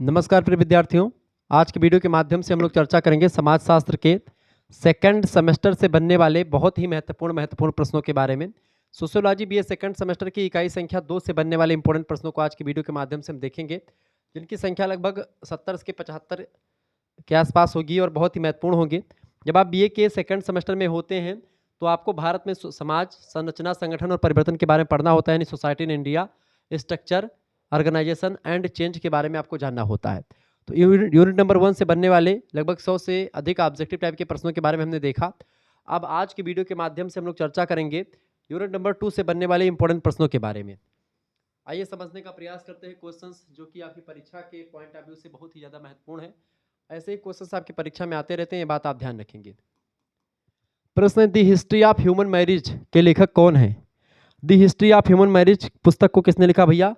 नमस्कार प्रिय विद्यार्थियों। आज के वीडियो के माध्यम से हम लोग चर्चा करेंगे समाजशास्त्र के सेकंड सेमेस्टर से बनने वाले बहुत ही महत्वपूर्ण प्रश्नों के बारे में। सोशियोलॉजी बीए सेकंड सेमेस्टर की इकाई संख्या 2 से बनने वाले इंपॉर्टेंट प्रश्नों को आज की वीडियो के माध्यम से हम देखेंगे, जिनकी संख्या लगभग 70 से 75 के आसपास होगी और बहुत ही महत्वपूर्ण होंगे। जब आप बीए के सेकंड सेमेस्टर में होते हैं तो आपको भारत में समाज संरचना, संगठन और परिवर्तन के बारे में पढ़ना होता है, यानी society in India, structure, organisation and change के बारे में आपको जानना होता है। तो यूनिट नंबर 1 से बनने वाले लगभग 100 से अधिक ऑब्जेक्टिव टाइप के प्रश्नों के बारे में हमने देखा। अब आज की वीडियो के माध्यम से हम लोग चर्चा करेंगे यूनिट नंबर 2 से बनने वाले इंपॉर्टेंट प्रश्नों के बारे में। आइए समझने का प्रयास करते हैं क्वेश्चंस जो कि आपकी परीक्षा के पॉइंट ऑफ व्यू से बहुत ही ज़्यादा महत्वपूर्ण है। ऐसे ही क्वेश्चंस आपकी परीक्षा में आते रहते हैं, ये बात आप ध्यान रखेंगे। प्रश्न, the history of human marriage के लेखक कौन है? The history of human marriage पुस्तक को किसने लिखा भैया?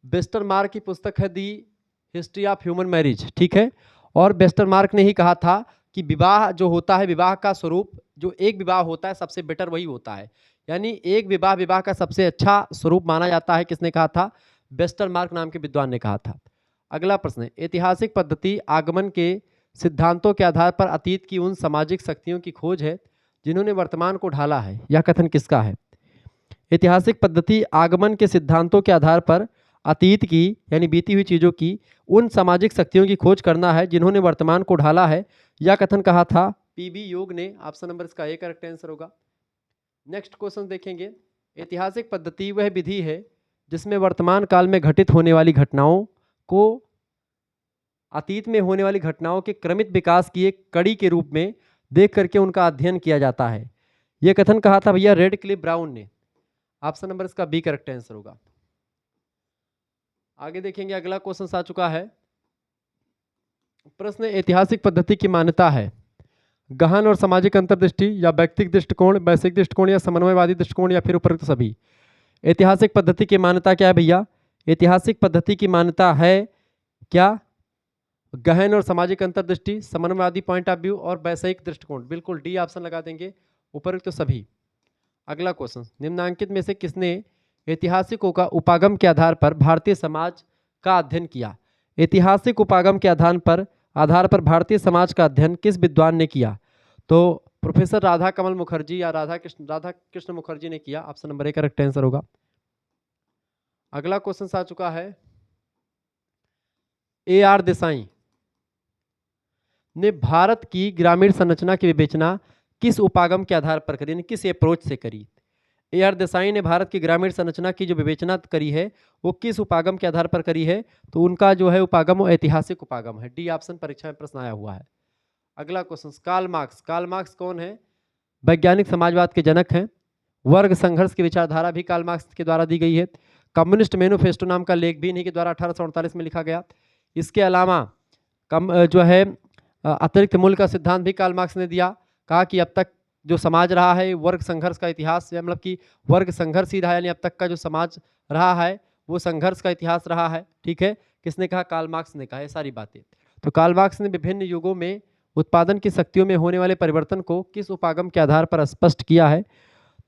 वेस्टरमार्क की पुस्तक है दी हिस्ट्री ऑफ ह्यूमन मैरिज, ठीक है। और वेस्टरमार्क ने ही कहा था कि विवाह जो होता है, विवाह का स्वरूप जो एक विवाह होता है सबसे बेटर वही होता है, यानी एक विवाह का सबसे अच्छा स्वरूप माना जाता है। किसने कहा था? वेस्टरमार्क नाम के विद्वान ने कहा था। अगला प्रश्न है, ऐतिहासिक पद्धति आगमन के सिद्धांतों के आधार पर अतीत की उन सामाजिक शक्तियों की खोज है जिन्होंने वर्तमान को ढाला है। यह कथन किसका है? ऐतिहासिक पद्धति आगमन के सिद्धांतों के आधार पर अतीत की यानी बीती हुई चीज़ों की उन सामाजिक शक्तियों की खोज करना है जिन्होंने वर्तमान को ढाला है। यह कथन कहा था पीबी योग ने। ऑप्शन नंबर इसका ए करेक्ट आंसर होगा। नेक्स्ट क्वेश्चन देखेंगे, ऐतिहासिक पद्धति वह विधि है जिसमें वर्तमान काल में घटित होने वाली घटनाओं को अतीत में होने वाली घटनाओं के क्रमित विकास की एक कड़ी के रूप में देख करके उनका अध्ययन किया जाता है। यह कथन कहा था भैया रेडक्लिफ ब्राउन ने। ऑप्शन नंबर इसका बी करेक्ट आंसर होगा। आगे देखेंगे, अगला क्वेश्चन आ चुका है। प्रश्न, ऐतिहासिक पद्धति की मान्यता है गहन और सामाजिक अंतर्दृष्टि या व्यक्तिगत दृष्टिकोण, वैश्विक दृष्टिकोण या समन्वयवादी दृष्टिकोण या फिर उपरोक्त सभी? ऐतिहासिक पद्धति की मान्यता क्या है भैया? ऐतिहासिक पद्धति की मान्यता है क्या? गहन और सामाजिक अंतर्दृष्टि, समन्वयवादी पॉइंट ऑफ व्यू और वैश्विक दृष्टिकोण। बिल्कुल डी ऑप्शन लगा देंगे, उपरोक्त सभी। अगला क्वेश्चन, निम्नांकित में से किसने ऐतिहासिक उपागम के आधार पर भारतीय समाज का अध्ययन किया? ऐतिहासिक उपागम के आधार पर भारतीय समाज का अध्ययन किस विद्वान ने किया? तो प्रोफेसर राधा कमल मुखर्जी या राधा कृष्ण मुखर्जी ने किया। Option number A correct answer होगा। अगला क्वेश्चन आ चुका है, ए आर देसाई ने भारत की ग्रामीण संरचना की विवेचना किस उपागम के आधार पर करी, किस अप्रोच से करी? ए आर देसाई ने भारत की ग्रामीण संरचना की जो विवेचना करी है वो किस उपागम के आधार पर करी है? तो उनका जो है उपागम वो ऐतिहासिक उपागम है। डी ऑप्शन परीक्षा में प्रश्न आया हुआ है। अगला question, Karl Marx. Karl Marx कौन है? वैज्ञानिक समाजवाद के जनक हैं। वर्ग संघर्ष की विचारधारा भी कार्ल मार्क्स के द्वारा दी गई है। कम्युनिस्ट मैनिफेस्टो नाम का लेख भी इन्हीं के द्वारा 1848 में लिखा गया। इसके अलावा जो है अतिरिक्त मूल्य का सिद्धांत भी कार्ल मार्क्स ने दिया। कहा कि अब तक जो समाज रहा है वर्ग संघर्ष का इतिहास, मतलब कि वर्ग संघर्ष ही रहा, यानी अब तक का जो समाज रहा है वो संघर्ष का इतिहास रहा है। ठीक है, किसने कहा? कार्ल मार्क्स ने कहा ये सारी बातें। तो कार्ल मार्क्स ने विभिन्न युगों में उत्पादन की शक्तियों में होने वाले परिवर्तन को किस उपागम के आधार पर स्पष्ट किया है?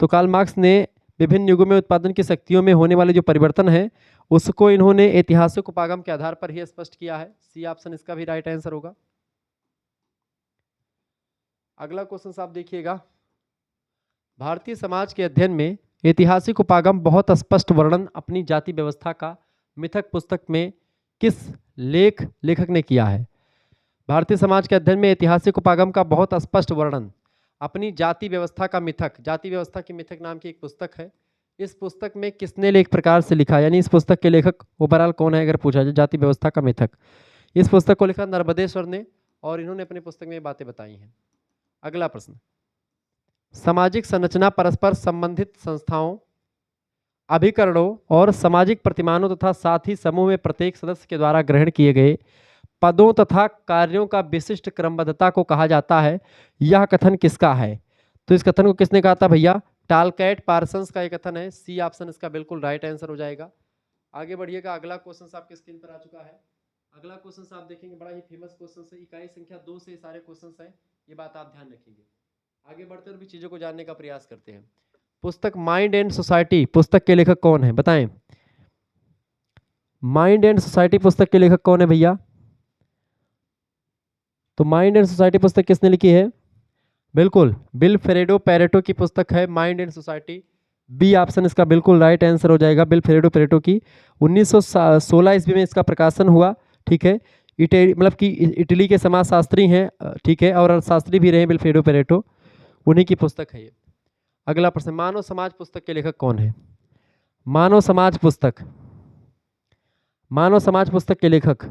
तो कार्ल मार्क्स ने विभिन्न युगों में उत्पादन की शक्तियों में होने वाले जो परिवर्तन है उसको इन्होंने ऐतिहासिक उपागम के आधार पर ही स्पष्ट किया है। सी ऑप्शन इसका भी राइट आंसर होगा। अगला क्वेश्चन आप देखिएगा, भारतीय समाज के अध्ययन में ऐतिहासिक उपागम बहुत स्पष्ट वर्णन अपनी जाति व्यवस्था का मिथक पुस्तक में किस लेखक ने किया है? भारतीय समाज के अध्ययन में ऐतिहासिक उपागम का बहुत स्पष्ट वर्णन अपनी जाति व्यवस्था का मिथक, जाति व्यवस्था की मिथक नाम की एक पुस्तक है। इस पुस्तक में किसने लेख प्रकार से लिखा, यानी इस पुस्तक के लेखक ओवरऑल कौन है अगर पूछा जाए? जाति व्यवस्था का मिथक, इस पुस्तक को लिखा नर्मदेश्वर ने और इन्होंने अपनी पुस्तक में बातें बताई हैं। अगला प्रश्न, सामाजिक संरचना परस्पर संबंधित संस्थाओं, अभिकरणों और सामाजिक प्रतिमानों तथा साथ ही समूह में प्रत्येक सदस्य के द्वारा ग्रहण किए गए पदों तथा कार्यों का विशिष्ट क्रमबद्धता को कहा जाता है। यह कथन किसका है? तो इस कथन को किसने कहा था भैया? टालकैट पार्सन्स का यह कथन है। सी ऑप्शन इसका बिल्कुल राइट आंसर हो जाएगा। आगे बढ़िएगा, अगला क्वेश्चन आपके स्क्रीन पर आ चुका है। अगला क्वेश्चन आप देखेंगे, बड़ा ही फेमस क्वेश्चन है, इकाई संख्या 2 से सारे क्वेश्चन हैं, ये बात आप ध्यान रखेंगे। आगे बढ़ते हुए भी चीजों को जानने का प्रयास करते हैं। पुस्तक माइंड एंड सोसाइटी, पुस्तक के लेखक कौन है बताएं? माइंड एंड सोसाइटी पुस्तक के लेखक कौन है भैया? तो माइंड एंड सोसाइटी पुस्तक किसने लिखी है? बिल्कुल विल्फ्रेडो पेरेटो की पुस्तक है mind and society. B option इसका बिल्कुल राइट आंसर हो जाएगा, विल्फ्रेडो पेरेटो की। 1916 ईस्वी में इसका प्रकाशन हुआ। ठीक है, मतलब कि इटली के समाजशास्त्री हैं, ठीक है, और अर्थशास्त्री भी रहे विल्फ्रेडो पेरेटो, उन्हीं की पुस्तक है ये। अगला प्रश्न, मानव समाज पुस्तक के लेखक कौन है? मानव समाज पुस्तक, मानव समाज पुस्तक के लेखक,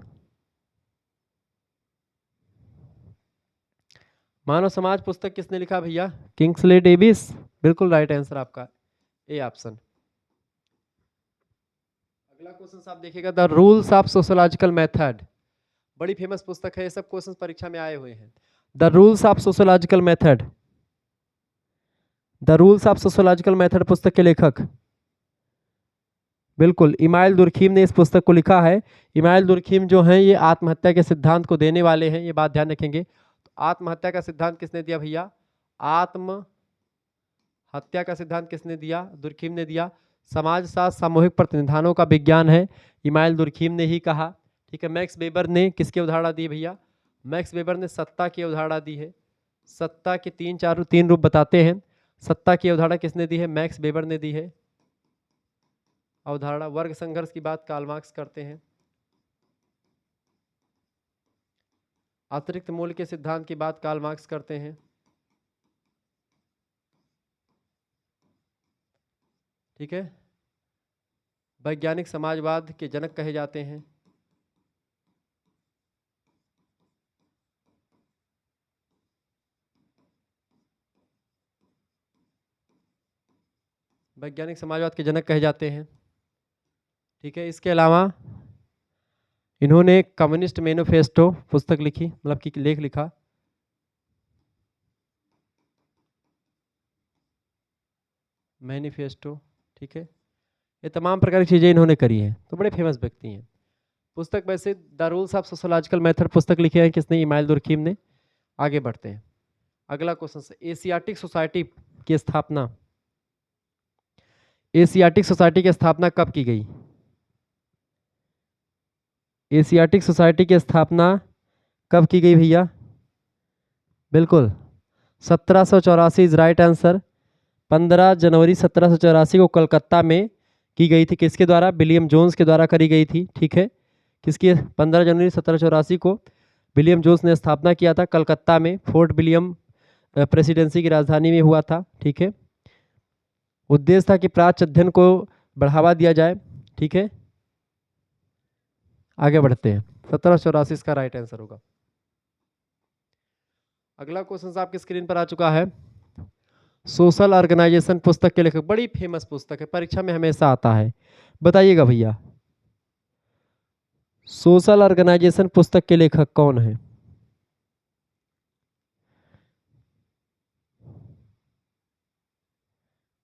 मानव समाज पुस्तक किसने लिखा भैया? किंग्सले डेविस, बिल्कुल राइट आंसर आपका ए ऑप्शन। अगला क्वेश्चन आप देखिएगा, the rules of sociological method, बड़ी फेमस पुस्तक है, ये सब क्वेश्चन परीक्षा में आए हुए हैं। The rules of sociological method, the rules of sociological method पुस्तक के लेखक, बिल्कुल इमाइल दुर्खीम ने इस पुस्तक को लिखा है। इमाइल दुर्खीम जो हैं ये आत्महत्या के सिद्धांत को देने वाले हैं, ये बात ध्यान रखेंगे। तो आत्महत्या का सिद्धांत किसने दिया भैया? आत्महत्या का सिद्धांत किसने दिया? दुर्खीम ने दिया। समाजशास्त्र सामूहिक प्रतिनिधानों का विज्ञान है, इमाइल दुर्खीम ने ही कहा। ठीक है, मैक्स वेबर ने किसकी अवधारणा दी भैया? मैक्स वेबर ने सत्ता की अवधारणा दी है। सत्ता के तीन रूप बताते हैं। सत्ता की अवधारणा किसने दी है? मैक्स वेबर ने दी है अवधारणा। वर्ग संघर्ष की बात कार्ल मार्क्स करते हैं। अतिरिक्त मूल्य के सिद्धांत की बात कार्ल मार्क्स करते हैं। ठीक है, वैज्ञानिक समाजवाद के जनक कहे जाते हैं। वैज्ञानिक समाजवाद के जनक कहे जाते हैं। ठीक है, इसके अलावा इन्होंने कम्युनिस्ट मैनिफेस्टो पुस्तक लिखी, मतलब कि लेख लिखा। मैनिफेस्टो, ठीक है, ये तमाम प्रकार की चीज़ें इन्होंने करी हैं, तो बड़े फेमस व्यक्ति हैं। पुस्तक वैसे the rules of sociological method पुस्तक लिखी है किसने? इमाइल दुर्खीम ने। आगे बढ़ते हैं, अगला क्वेश्चन, एशियाटिक सोसाइटी की स्थापना, एशियाटिक सोसाइटी की स्थापना कब की गई? एशियाटिक सोसाइटी की स्थापना कब की गई भैया? बिल्कुल 1784 इज राइट आंसर। 15 जनवरी 1784 को कलकत्ता में की गई थी, किसके द्वारा? विलियम जोन्स के द्वारा करी गई थी। ठीक है, किसकी? 15 जनवरी 1784 को विलियम जोन्स ने स्थापना किया था कलकत्ता में, फोर्ट विलियम प्रेसिडेंसी की राजधानी में हुआ था। ठीक है, उद्देश्य था कि प्राच्य अध्ययन को बढ़ावा दिया जाए। ठीक है, आगे बढ़ते हैं, 1784 इसका राइट आंसर होगा। अगला क्वेश्चन आपकी स्क्रीन पर आ चुका है, सोशल ऑर्गेनाइजेशन पुस्तक के लेखक, बड़ी फेमस पुस्तक है, परीक्षा में हमेशा आता है, बताइएगा भैया सोशल ऑर्गेनाइजेशन पुस्तक के लेखक कौन है?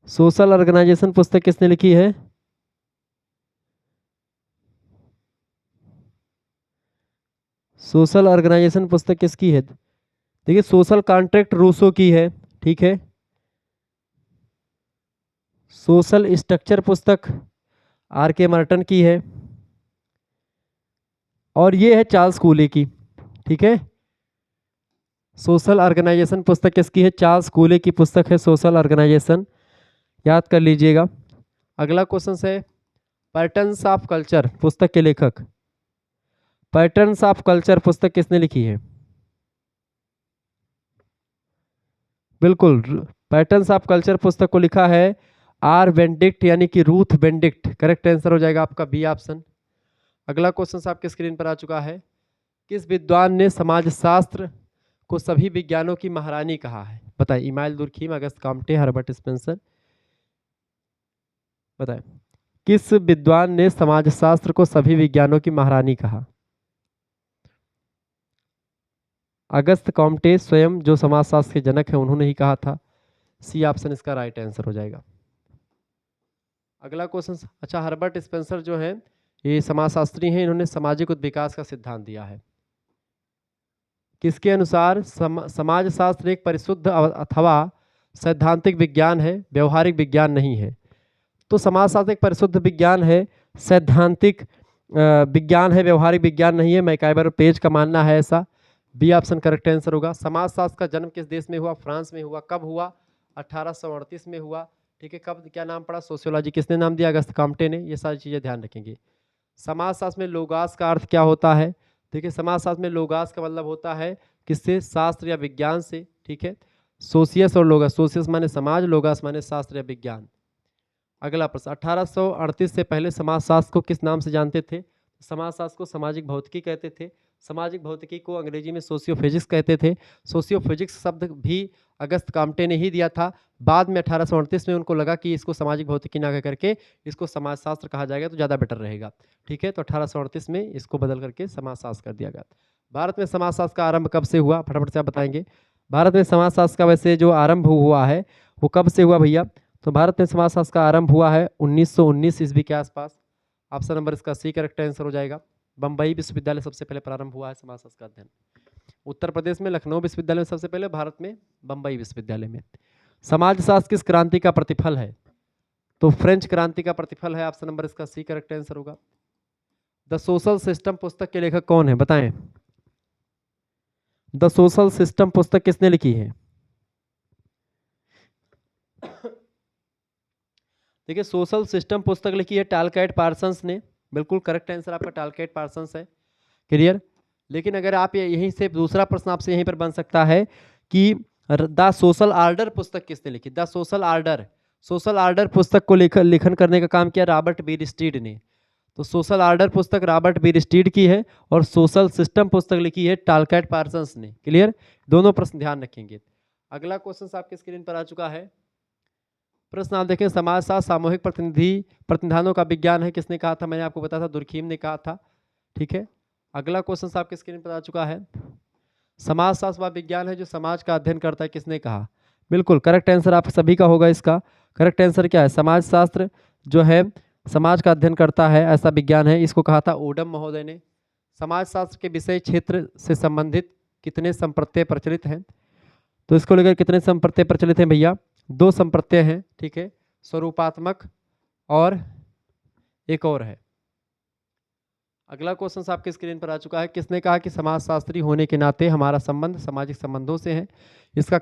सोशल ऑर्गेनाइजेशन पुस्तक किसने लिखी है? सोशल ऑर्गेनाइजेशन पुस्तक किसकी है? देखिए, सोशल कॉन्ट्रैक्ट रूसो की है। ठीक है, सोशल स्ट्रक्चर पुस्तक आर के मार्टन की है, और ये है चार्ल्स कूले की। ठीक है, सोशल ऑर्गेनाइजेशन पुस्तक किसकी है? चार्ल्स कूले की पुस्तक है सोशल ऑर्गेनाइजेशन, याद कर लीजिएगा। अगला क्वेश्चन है, पैटर्न्स ऑफ कल्चर पुस्तक के लेखक, पैटर्न्स ऑफ कल्चर पुस्तक किसने लिखी है? बिल्कुल, पैटर्न्स ऑफ कल्चर पुस्तक को लिखा है आर बेनेडिक्ट, यानी कि रूथ बेनेडिक्ट, करेक्ट आंसर हो जाएगा आपका बी ऑप्शन। अगला क्वेश्चन आपके स्क्रीन पर आ चुका है, किस विद्वान ने समाजशास्त्र को सभी विज्ञानों की महारानी कहा है? बताइए, Emile Durkheim, Auguste Comte, Herbert Spencer, बताएं किस विद्वान ने समाजशास्त्र को सभी विज्ञानों की महारानी कहा? अगस्त कॉम्टे स्वयं जो समाजशास्त्र के जनक हैं उन्होंने ही कहा था, सी ऑप्शन इसका राइट आंसर हो जाएगा। अगला क्वेश्चन, अच्छा, हर्बर्ट स्पेंसर जो है ये समाजशास्त्री हैं, इन्होंने सामाजिक विकास का सिद्धांत दिया है। किसके अनुसार? समाजशास्त्र एक परिशुद्ध अथवा सैद्धांतिक विज्ञान है, व्यवहारिक विज्ञान नहीं है। तो समाजशास्त्र एक परिशुद्ध विज्ञान है, सैद्धांतिक विज्ञान है, व्यवहारिक विज्ञान नहीं है। मैकाइबर और पेज का मानना है ऐसा। बी ऑप्शन करेक्ट आंसर होगा। समाजशास्त्र का जन्म किस देश में हुआ? फ्रांस में हुआ। कब हुआ? 1838 में हुआ। ठीक है। कब क्या नाम पड़ा? सोशियोलॉजी किसने नाम दिया? अगस्त काम्टे ने। ये सारी चीजें ध्यान रखेंगे। समाजशास्त्र में लोगास का अर्थ क्या होता है? देखिए, समाजशास्त्र में लोगास का मतलब होता है किससे? शास्त्र या विज्ञान से। ठीक है। सोशियस और लोगास, सोशियस माने समाज, लोगास माने शास्त्र या विज्ञान। अगला प्रश्न, 1838 से पहले समाजशास्त्र को किस नाम से जानते थे? समाजशास्त्र को सामाजिक भौतिकी कहते थे। सामाजिक भौतिकी को अंग्रेजी में सोशियोफिजिक्स कहते थे। सोशियोफिजिक्स शब्द भी अगस्त काम्टे ने ही दिया था। बाद में 1838 में उनको लगा कि इसको सामाजिक भौतिकी ना कह करके इसको समाजशास्त्र कहा जाएगा तो ज़्यादा बेटर रहेगा। ठीक है। तो 1838 में इसको बदल करके समाजशास्त्र कर दिया गया। भारत में समाजशास्त्र का आरंभ कब से हुआ? फटाफट से आप बताएंगे। भारत में समाजशास्त्र का वैसे जो आरंभ हुआ है वो कब से हुआ भैया? तो भारत में समाजशास्त्र का आरंभ हुआ है 1919 ईस्वी के आसपास। ऑप्शन नंबर इसका सी करेक्ट आंसर हो जाएगा। बम्बई विश्वविद्यालय सबसे पहले प्रारंभ हुआ है समाजशास्त्र का अध्ययन। उत्तर प्रदेश में लखनऊ विश्वविद्यालय में सबसे पहले, भारत में बम्बई विश्वविद्यालय में। समाजशास्त्र किस क्रांति का प्रतिफल है? तो फ्रेंच क्रांति का प्रतिफल है। ऑप्शन नंबर इसका सी करेक्ट आंसर होगा। द सोशल सिस्टम पुस्तक के लेखक कौन है? बताएं। द सोशल सिस्टम पुस्तक किसने लिखी है? देखिए, सोशल सिस्टम पुस्तक लिखी है टालकाइट पार्सन्स ने। बिल्कुल करेक्ट आंसर आपका टालकाइट पार्सन्स है। क्लियर। लेकिन अगर आप यहीं से दूसरा प्रश्न आपसे यहीं पर बन सकता है कि द सोशल आर्डर पुस्तक किसने लिखी? The social order, social order पुस्तक को लेखन करने का काम किया रॉबर्ट बीरस्टीड ने। तो सोशल आर्डर पुस्तक रॉबर्ट बीरस्टीड की है और सोशल सिस्टम पुस्तक लिखी है टालकाइट पार्सन्स ने। क्लियर। दोनों प्रश्न ध्यान रखेंगे। अगला क्वेश्चन आपके स्क्रीन पर आ चुका है। प्रश्न आप देखें, समाजशास्त्र सामूहिक प्रतिनिधानों का विज्ञान है, किसने कहा था? मैंने आपको बताया था, दुर्खीम ने कहा था। ठीक है। अगला क्वेश्चन आपके स्क्रीन पर आ चुका है। समाजशास्त्र वह विज्ञान है जो समाज का अध्ययन करता है, किसने कहा? बिल्कुल करेक्ट आंसर आप सभी का होगा। इसका करेक्ट आंसर क्या है? समाजशास्त्र जो है समाज का अध्ययन करता है, ऐसा विज्ञान है। इसको कहा था ओडम महोदय ने। समाजशास्त्र के विषय क्षेत्र से संबंधित कितने संप्रत्यय प्रचलित हैं? तो इसको लेकर कितने संप्रत्यय प्रचलित हैं भैया? 2 संप्रत्यय हैं। ठीक है। स्वरूपात्मक और एक और है। अगला क्वेश्चन आपके स्क्रीन पर आ चुका है। किसने कहा कि समाजशास्त्री होने के नाते हमारा संबंध सामाजिक संबंधों से है? इसका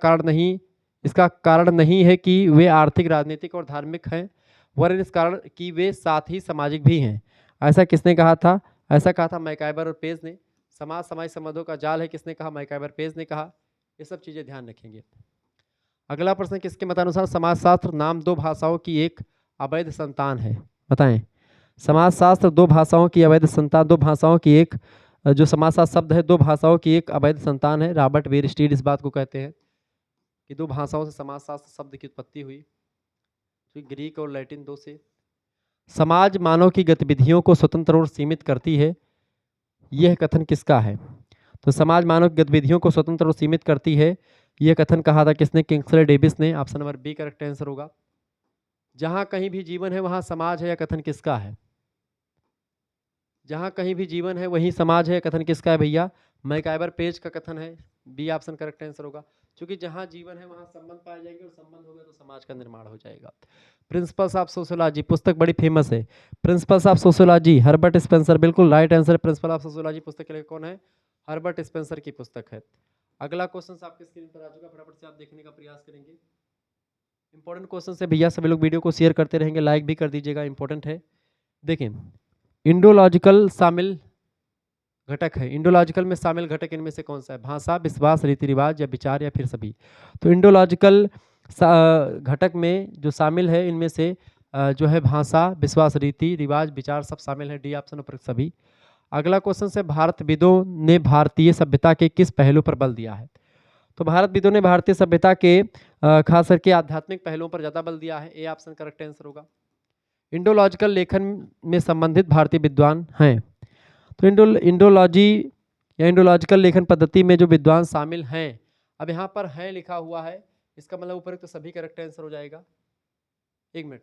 कारण नहीं है कि वे आर्थिक, राजनीतिक और धार्मिक हैं, वरन इस कारण कि वे साथ ही सामाजिक भी हैं। ऐसा किसने कहा था? ऐसा कहा था मैकाइबर और पेज ने। समाज सामाजिक संबंधों का जाल है, किसने कहा? मैकाइबर पेज ने कहा। ये सब चीजें ध्यान रखेंगे। अगला प्रश्न, किसके मतानुसार समाजशास्त्र नाम 2 भाषाओं की एक अवैध संतान है? बताएं। समाजशास्त्र 2 भाषाओं की अवैध संतान, 2 भाषाओं की एक, जो समाजशास्त्र शब्द है 2 भाषाओं की एक अवैध संतान है। रॉबर्ट बीरस्टीड इस बात को कहते हैं कि 2 भाषाओं से समाजशास्त्र शब्द की उत्पत्ति हुई, तो ग्रीक और लैटिन 2 से। समाज मानव की गतिविधियों को स्वतंत्र और सीमित करती है, यह कथन किसका है? तो समाज मानव की गतिविधियों को स्वतंत्र और सीमित करती है, यह कथन कहा था किसने? किंग्सले डेविस ने। Option number B correct answer होगा। जहां कहीं भी जीवन है वहां समाज है, यह कथन किसका है? जहां कहीं भी जीवन है वहीं समाज है, कथन किसका है भैया? मैकाइबर पेज का कथन है। बी ऑप्शन करेक्ट आंसर होगा। क्योंकि जहां जीवन है वहां संबंध पाए जाएंगे और संबंध होगा तो समाज का निर्माण हो जाएगा। प्रिंसिपल्स ऑफ सोशियोलॉजी पुस्तक बड़ी फेमस है। Principles of sociology Herbert Spencer, बिल्कुल right answer. Principle of sociology पुस्तक के लिए कौन है? हर्बर्ट स्पेंसर की पुस्तक है। अगला क्वेश्चन आपके स्क्रीन पर आ चुका, फटाफट से आप देखने का प्रयास करेंगे। इंपॉर्टेंट क्वेश्चन है भैया, सभी लोग वीडियो को शेयर करते रहेंगे, लाइक भी कर दीजिएगा, इंपॉर्टेंट है। देखें, इंडोलॉजिकल शामिल घटक है। इंडोलॉजिकल में शामिल घटक इनमें से कौन सा है? भाषा, विश्वास, रीति रिवाज या विचार या फिर सभी? तो इंडोलॉजिकल घटक में जो शामिल है इनमें से जो है भाषा, विश्वास, रीति रिवाज, विचार सब शामिल है। डी ऑप्शन पर सभी। अगला क्वेश्चन से, भारतविदों ने भारतीय सभ्यता के किस पहलू पर बल दिया है? तो भारतविदों ने भारतीय सभ्यता के खास करके आध्यात्मिक पहलुओं पर ज्यादा बल दिया है। ए ऑप्शन करेक्ट आंसर होगा। इंडोलॉजिकल लेखन में संबंधित भारतीय विद्वान हैं। तो इंडोलॉजी या इंडोलॉजिकल लेखन पद्धति में जो विद्वान शामिल हैं, अब यहाँ पर है लिखा हुआ है, इसका मतलब उपयुक्त तो सभी करेक्ट आंसर हो जाएगा। एक मिनट,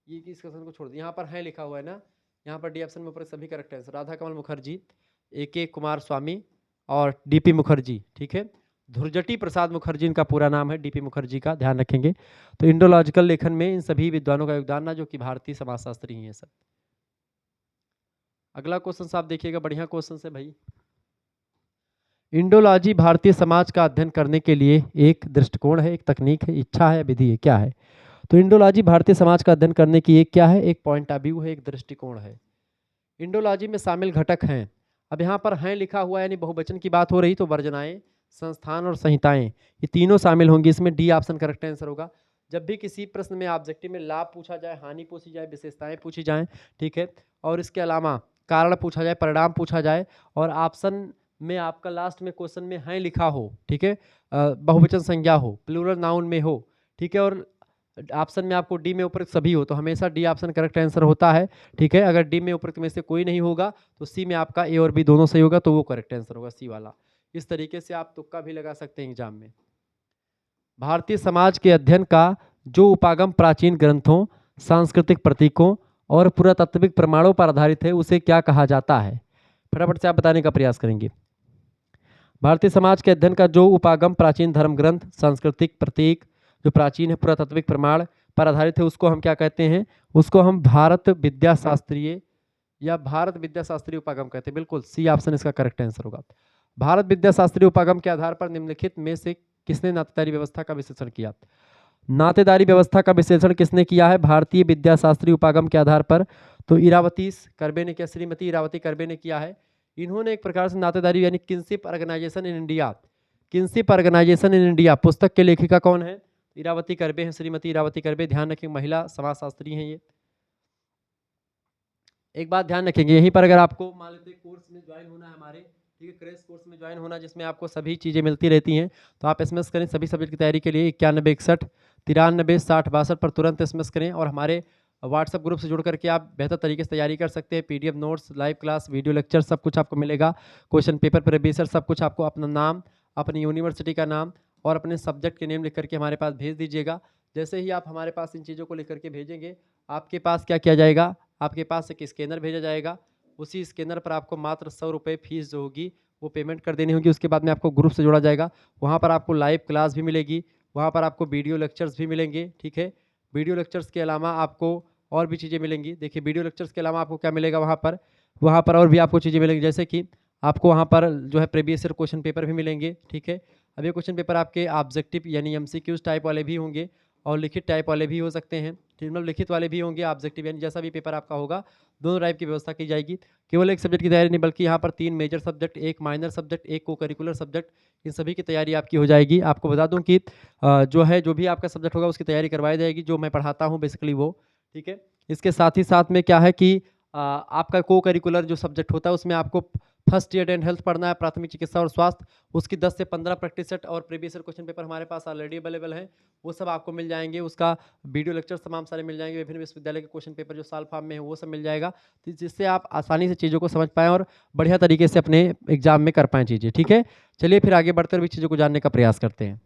ये इस क्वेश्चन को छोड़ दिया, यहाँ पर है लिखा हुआ है ना, यहाँ पर डी ऑप्शन में ऊपर सभी correct answer. Radha Kamal Mukherjee, AK Kumar स्वामी और DP मुखर्जी। ठीक है। धुरजटी प्रसाद मुखर्जी इनका पूरा नाम है, DP मुखर्जी का ध्यान रखेंगे। तो इंडोलॉजिकल लेखन में इन सभी विद्वानों का योगदान ना, जो कि भारतीय समाजशास्त्री ही है सब। अगला क्वेश्चन आप देखिएगा, बढ़िया क्वेश्चन है भाई। इंडोलॉजी भारतीय समाज का अध्ययन करने के लिए एक दृष्टिकोण है, एक तकनीक है, इच्छा है, विधि है, क्या है? तो इंडोलॉजी भारतीय समाज का अध्ययन करने की एक क्या है, एक पॉइंट ऑफ व्यू है, एक दृष्टिकोण है। इंडोलॉजी में शामिल घटक हैं, अब यहाँ पर हैं लिखा हुआ है, यानी बहुवचन की बात हो रही तो वर्जनाएं, संस्थान और संहिताएं, ये तीनों शामिल होंगी। इसमें डी ऑप्शन करेक्ट आंसर होगा। जब भी किसी प्रश्न में ऑब्जेक्टिव में लाभ पूछा जाए, हानि पूछी जाए, विशेषताएं पूछी जाएं, ठीक है, और इसके अलावा कारण पूछा जाए, परिणाम पूछा जाए, और ऑप्शन में आपका लास्ट में क्वेश्चन में हैं लिखा हो, ठीक है, बहुवचन संज्ञा हो, प्लूरल नाउन में हो, ठीक है, और ऑप्शन में आपको डी में उपयुक्त सभी हो, तो हमेशा डी ऑप्शन करेक्ट आंसर होता है, ठीक है। अगर डी में उपयुक्त में से कोई नहीं होगा तो सी में आपका ए और बी दोनों सही होगा, तो वो करेक्ट आंसर होगा, सी वाला। इस तरीके से आप तुक्का भी लगा सकते हैं एग्जाम में। भारतीय समाज के अध्ययन का जो उपागम प्राचीन ग्रंथों, सांस्कृतिक प्रतीकों और पुरातात्विक प्रमाणों पर आधारित है, उसे क्या कहा जाता है? फटाफट से आप बताने का प्रयास करेंगे। भारतीय समाज के अध्ययन का जो उपागम प्राचीन धर्म ग्रंथ, सांस्कृतिक प्रतीक, जो प्राचीन है, पुरातात्विक प्रमाण पर आधारित है, उसको हम क्या कहते हैं? उसको हम भारत विद्या शास्त्रीय या भारत विद्या शास्त्रीय उपागम कहते हैं। बिल्कुल सी ऑप्शन इसका करेक्ट आंसर होगा। भारत विद्या शास्त्रीय उपागम के आधार पर निम्नलिखित में से किसने नातेदारी व्यवस्था का विश्लेषण किया? नातेदारी व्यवस्था का विश्लेषण किसने किया है भारतीय विद्या शास्त्रीय उपागम के आधार पर? तो इरावती करबे ने किया, श्रीमती इरावती करबे ने किया है। इन्होंने एक प्रकार से नातेदारी यानी kinship organisation in India, kinship organisation in India पुस्तक के लेखिका कौन है? इरावती करबे हैं, श्रीमती इरावती करबे। ध्यान रखें, महिला समाजशास्त्री हैं ये। एक बात ध्यान रखेंगे, यहीं पर अगर आपको मान लेते कोर्स में ज्वाइन होना है हमारे, ठीक है, क्रैश कोर्स में ज्वाइन होना, जिसमें आपको सभी चीज़ें मिलती रहती हैं, तो आप एसएमएस करें सभी सब्जेक्ट की तैयारी के लिए 9161 93 60 62 पर तुरंत एसएमएस करें, और हमारे व्हाट्सएप ग्रुप से जुड़ करके आप बेहतर तरीके से तैयारी कर सकते हैं। PDF notes, live class, video lecture सब कुछ आपको मिलेगा, क्वेश्चन पेपर प्रीवियस सब कुछ आपको, अपना नाम, अपनी यूनिवर्सिटी का नाम और अपने सब्जेक्ट के नेम लिख करके हमारे पास भेज दीजिएगा। जैसे ही आप हमारे पास इन चीज़ों को लिख करके भेजेंगे, आपके पास क्या किया जाएगा, आपके पास एक स्कैनर भेजा जाएगा। उसी स्कैनर पर आपको मात्र 100 रुपये फीस जो होगी वो पेमेंट कर देनी होगी। उसके बाद में आपको ग्रुप से जोड़ा जाएगा, वहाँ पर आपको लाइव क्लास भी मिलेगी, वहाँ पर आपको वीडियो लेक्चर्स भी मिलेंगे, ठीक है। वीडियो लेक्चर्स के अलावा आपको और भी चीज़ें मिलेंगी। देखिए, वीडियो लेक्चर्स के अलावा आपको क्या मिलेगा वहाँ पर और भी आपको चीज़ें मिलेंगी, जैसे कि आपको वहाँ पर जो है प्रीवियस ईयर क्वेश्चन पेपर भी मिलेंगे, ठीक है। अब ये क्वेश्चन पेपर आपके ऑब्जेक्टिव यानी एमसीक्यूज टाइप वाले भी होंगे और लिखित टाइप वाले भी हो सकते हैं, मतलब लिखित वाले भी होंगे, ऑब्जेक्टिव यानी जैसा भी पेपर आपका होगा, दोनों टाइप की व्यवस्था की जाएगी। केवल एक सब्जेक्ट की तैयारी नहीं, बल्कि यहाँ पर 3 मेजर सब्जेक्ट, एक माइनर सब्जेक्ट, एक को करिकुलर सब्जेक्ट, इन सभी की तैयारी आपकी हो जाएगी। आपको बता दूँ कि जो भी आपका सब्जेक्ट होगा उसकी तैयारी करवाई जाएगी, जो मैं पढ़ाता हूँ बेसिकली वो, ठीक है। इसके साथ ही साथ में क्या है कि आपका को करिकुलर जो सब्जेक्ट होता है उसमें आपको फर्स्ट एड एंड हेल्थ पढ़ना है, प्राथमिक चिकित्सा और स्वास्थ्य, उसकी 10 से 15 प्रैक्टिस सेट और प्रीवियस ईयर क्वेश्चन पेपर हमारे पास ऑलरेडी अवेलेबल हैं, वो सब आपको मिल जाएंगे। उसका वीडियो लेक्चर तमाम सारे मिल जाएंगे, विभिन्न विश्वविद्यालय के क्वेश्चन पेपर जो साल फॉर्म में है वो सब मिल जाएगा, तो जिससे आप आसानी से चीज़ों को समझ पाएँ और बढ़िया तरीके से अपने एग्जाम में कर पाएँ चीज़ें, ठीक है। चलिए फिर आगे बढ़कर भी चीज़ों को जानने का प्रयास करते हैं।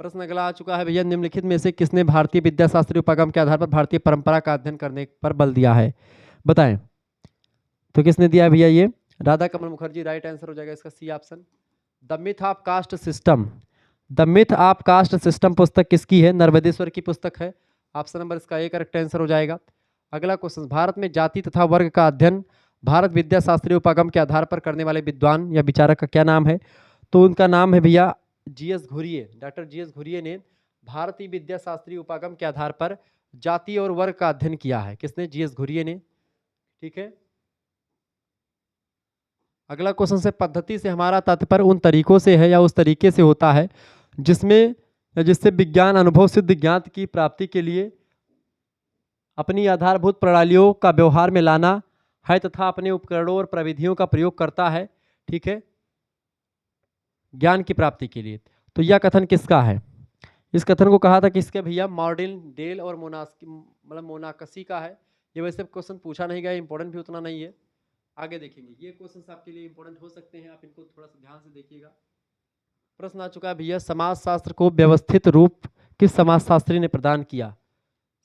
प्रश्न अगला आ चुका है भैया, निम्नलिखित में से किसने भारतीय विद्या शास्त्रीय उपागम के आधार पर भारतीय परंपरा का अध्ययन करने पर बल दिया है? बताएं। तो किसने दिया है भैया? ये राधा कमल मुखर्जी, राइट आंसर हो जाएगा इसका C option. The myth of caste system, the myth of caste system पुस्तक किसकी है? नर्मदेश्वर की पुस्तक है, ऑप्शन नंबर इसका ए करेक्ट आंसर हो जाएगा। अगला क्वेश्चन, भारत में जाति तथा वर्ग का अध्ययन भारत विद्या शास्त्रीय उपागम के आधार पर करने वाले विद्वान या विचारक का क्या नाम है? तो उनका नाम है भैया GS Ghurye, doctor GS Ghurye ने भारतीय विद्या शास्त्रीय उपागम के आधार पर जाति और वर्ग का अध्ययन किया है। किसने? जीएस घुरिये ने, ठीक है। अगला क्वेश्चन से, पद्धति से हमारा तात्पर्य उन तरीकों से है या उस तरीके से होता है जिसमें जिससे विज्ञान अनुभव सिद्ध ज्ञात की प्राप्ति के लिए अपनी आधारभूत प्रणालियों का व्यवहार में लाना है तथा अपने उपकरणों और प्रविधियों का प्रयोग करता है, ठीक है, ज्ञान की प्राप्ति के लिए। तो यह कथन किसका है? इस कथन को कहा था किसके भैया? मॉर्डिन, डेल और मोनाकसी का है। ये वैसे क्वेश्चन पूछा नहीं गया, इंपॉर्टेंट भी उतना नहीं है, आगे देखेंगे। ये क्वेश्चन आपके लिए इंपॉर्टेंट हो सकते हैं, आप इनको थोड़ा सा ध्यान से देखिएगा। प्रश्न आ चुका है भैया, समाजशास्त्र को व्यवस्थित रूप किस समाजशास्त्री ने प्रदान किया?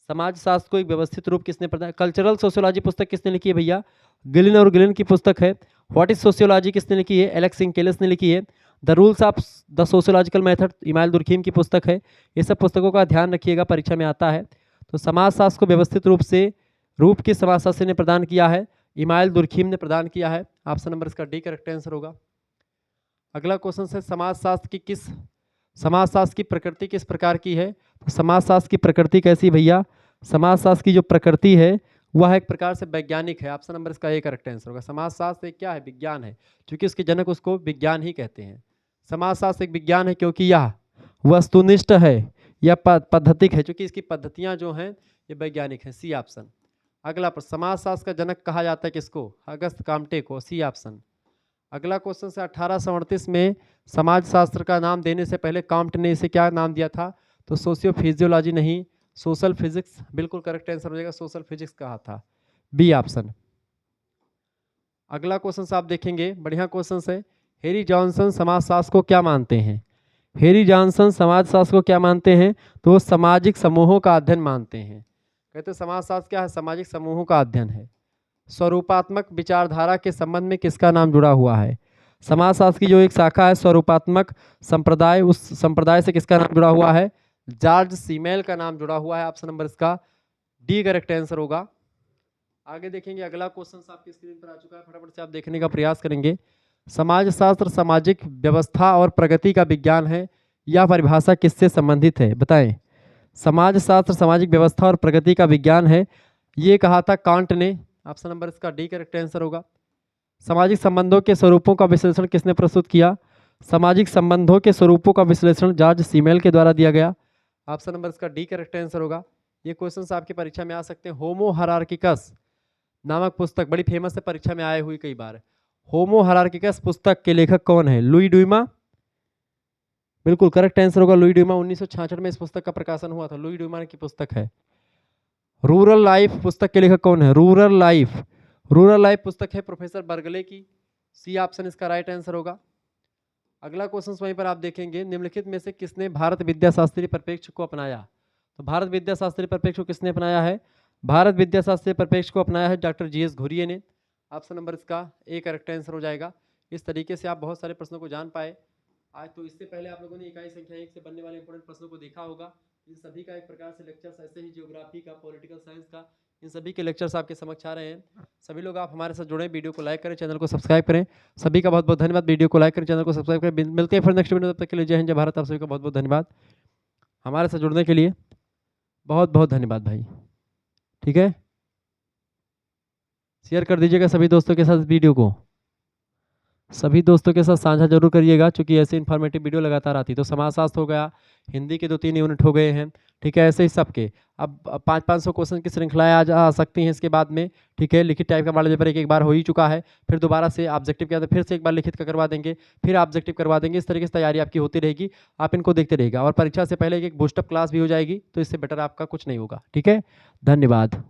समाजशास्त्र को एक व्यवस्थित रूप किसने प्रदान? कल्चरल सोशियोलॉजी पुस्तक किसने लिखी है भैया? गिलिन और गिलिन की पुस्तक है। व्हाट इज सोशियोलॉजी किसने लिखी है? एलेक्स इंकेलस ने लिखी है। The rules of the sociological method email Durkheim की पुस्तक है। ये सब पुस्तकों का ध्यान रखिएगा, परीक्षा में आता है। तो समाजशास्त्र को व्यवस्थित रूप किस समाजशास्त्री ने प्रदान किया है? इमाइल दुर्खीम ने प्रदान किया है। ऑप्शन नंबर इसका डी करेक्ट आंसर होगा। अगला क्वेश्चन है समाजशास्त्र की प्रकृति किस प्रकार की है? तो समाजशास्त्र की प्रकृति कैसी भैया? समाजशास्त्र की जो प्रकृति है वह एक प्रकार से वैज्ञानिक है। ऑप्शन नंबर इसका ए करेक्ट आंसर होगा। समाजशास्त्र एक क्या है? विज्ञान है, क्योंकि उसके जनक उसको विज्ञान ही कहते हैं। समाजशास्त्र एक विज्ञान है क्योंकि यह वस्तुनिष्ठ है, यह पद्धतिक है, क्योंकि इसकी पद्धतियां जो हैं ये वैज्ञानिक है। C option. अगला प्रश्न, समाजशास्त्र का जनक कहा जाता है किसको? अगस्त काम्टे को। सी ऑप्शन। अगला क्वेश्चन से 1838 में समाजशास्त्र का नाम देने से पहले काम्ट ने इसे क्या नाम दिया था? तो सोशियो फिजियोलॉजी नहीं, सोशल फिजिक्स बिल्कुल करेक्ट आंसर हो जाएगा। सोशल फिजिक्स कहा था, बी ऑप्शन। अगला क्वेश्चन आप देखेंगे, बढ़िया क्वेश्चन है। हेरी जॉनसन समाजशास्त्र को क्या मानते हैं? हेरी जॉनसन समाजशास्त्र को क्या मानते हैं? तो वो सामाजिक समूहों का अध्ययन मानते हैं। कहते हैं समाजशास्त्र क्या है? सामाजिक समूहों का अध्ययन है। स्वरूपात्मक विचारधारा के संबंध में किसका नाम जुड़ा हुआ है? समाजशास्त्र की जो एक शाखा है स्वरूपात्मक संप्रदाय, उस संप्रदाय से किसका नाम जुड़ा हुआ है? जॉर्ज सीमेल का नाम जुड़ा हुआ है। ऑप्शन नंबर इसका डी करेक्ट आंसर होगा। आगे देखेंगे, अगला क्वेश्चन आपकी स्क्रीन पर आ चुका है, फटाफट से आप देखने का प्रयास करेंगे। समाजशास्त्र सामाजिक व्यवस्था और प्रगति का विज्ञान है, यह परिभाषा किससे संबंधित है? बताएं। समाजशास्त्र सामाजिक व्यवस्था और प्रगति का विज्ञान है, ये कहा था कांट ने। ऑप्शन नंबर इसका डी करेक्ट आंसर होगा। सामाजिक संबंधों के स्वरूपों का विश्लेषण किसने प्रस्तुत किया? सामाजिक संबंधों के स्वरूपों का विश्लेषण जॉर्ज सीमेल के द्वारा दिया गया। ऑप्शन नंबर इसका डी करेक्ट आंसर होगा। ये क्वेश्चन आपकी परीक्षा में आ सकते हैं। होमो हायरार्किकस नामक पुस्तक बड़ी फेमस है, परीक्षा में आए हुई कई बार। होमो हायरार्किकस पुस्तक के लेखक कौन है? लुई ड्यूमा, बिल्कुल करेक्ट आंसर होगा लुई ड्यूमा। 1966 में इस पुस्तक का प्रकाशन हुआ था, लुई ड्यूमा की पुस्तक है। रूरल लाइफ पुस्तक के लेखक कौन है? रूरल लाइफ पुस्तक है प्रोफेसर बर्गले की। सी ऑप्शन इसका राइट आंसर होगा। अगला क्वेश्चन वहीं पर आप देखेंगे, निम्नलिखित में से किसने भारत विद्याशास्त्रीय परिप्रेक्ष्य को अपनाया? तो भारत विद्याशास्त्रीय परिप्रेक्ष्य को किसने अपनाया है? भारत विद्याशास्त्रीय परिप्रेक्ष्य को अपनाया है डॉक्टर जी एस घुरिये ने। ऑप्शन नंबर इसका ए करेक्ट आंसर हो जाएगा। इस तरीके से आप बहुत सारे प्रश्नों को जान पाए आज। तो इससे पहले आप लोगों ने इकाई संख्या 1 से बनने वाले इंपोर्टेंट प्रश्नों को देखा होगा। इन सभी का एक प्रकार से लेक्चर्स, ऐसे ही ज्योग्राफी का, पॉलिटिकल साइंस का, इन सभी के लेक्चर्स आपके समक्ष आ रहे हैं। सभी लोग आप हमारे साथ जुड़ें, वीडियो को लाइक करें, चैनल को सब्सक्राइब करें। सभी का बहुत बहुत धन्यवाद। वीडियो को लाइक करें, चैनल को सब्सक्राइब करें। मिलते हैं फिर नेक्स्ट वीडियो, तब तक के लिए जय हिंद जय भारत। आप सभी का बहुत बहुत धन्यवाद हमारे साथ जुड़ने के लिए, बहुत बहुत धन्यवाद भाई। ठीक है, शेयर कर दीजिएगा सभी दोस्तों के साथ वीडियो को, सभी दोस्तों के साथ साझा जरूर करिएगा, क्योंकि ऐसे इन्फॉर्मेटिव वीडियो लगातार आती है। तो समाजशास्त्र हो गया, हिंदी के 2-3 यूनिट हो गए हैं, ठीक है, ऐसे ही सबके अब 500-500 क्वेश्चन की श्रृंखलाएं आज आ सकती हैं इसके बाद में। ठीक है, लिखित टाइप का मॉडल पेपर एक बार हो ही चुका है, फिर दोबारा से ऑब्जेक्टिव के अंदर फिर से एक बार लिखित का करवा देंगे, फिर ऑब्जेक्टिव करवा देंगे। इस तरीके से तैयारी आपकी होती रहेगी, आप इनको देखते रहेगा। और परीक्षा से पहले एक बूस्टअप क्लास भी हो जाएगी, तो इससे बेटर आपका कुछ नहीं होगा। ठीक है, धन्यवाद।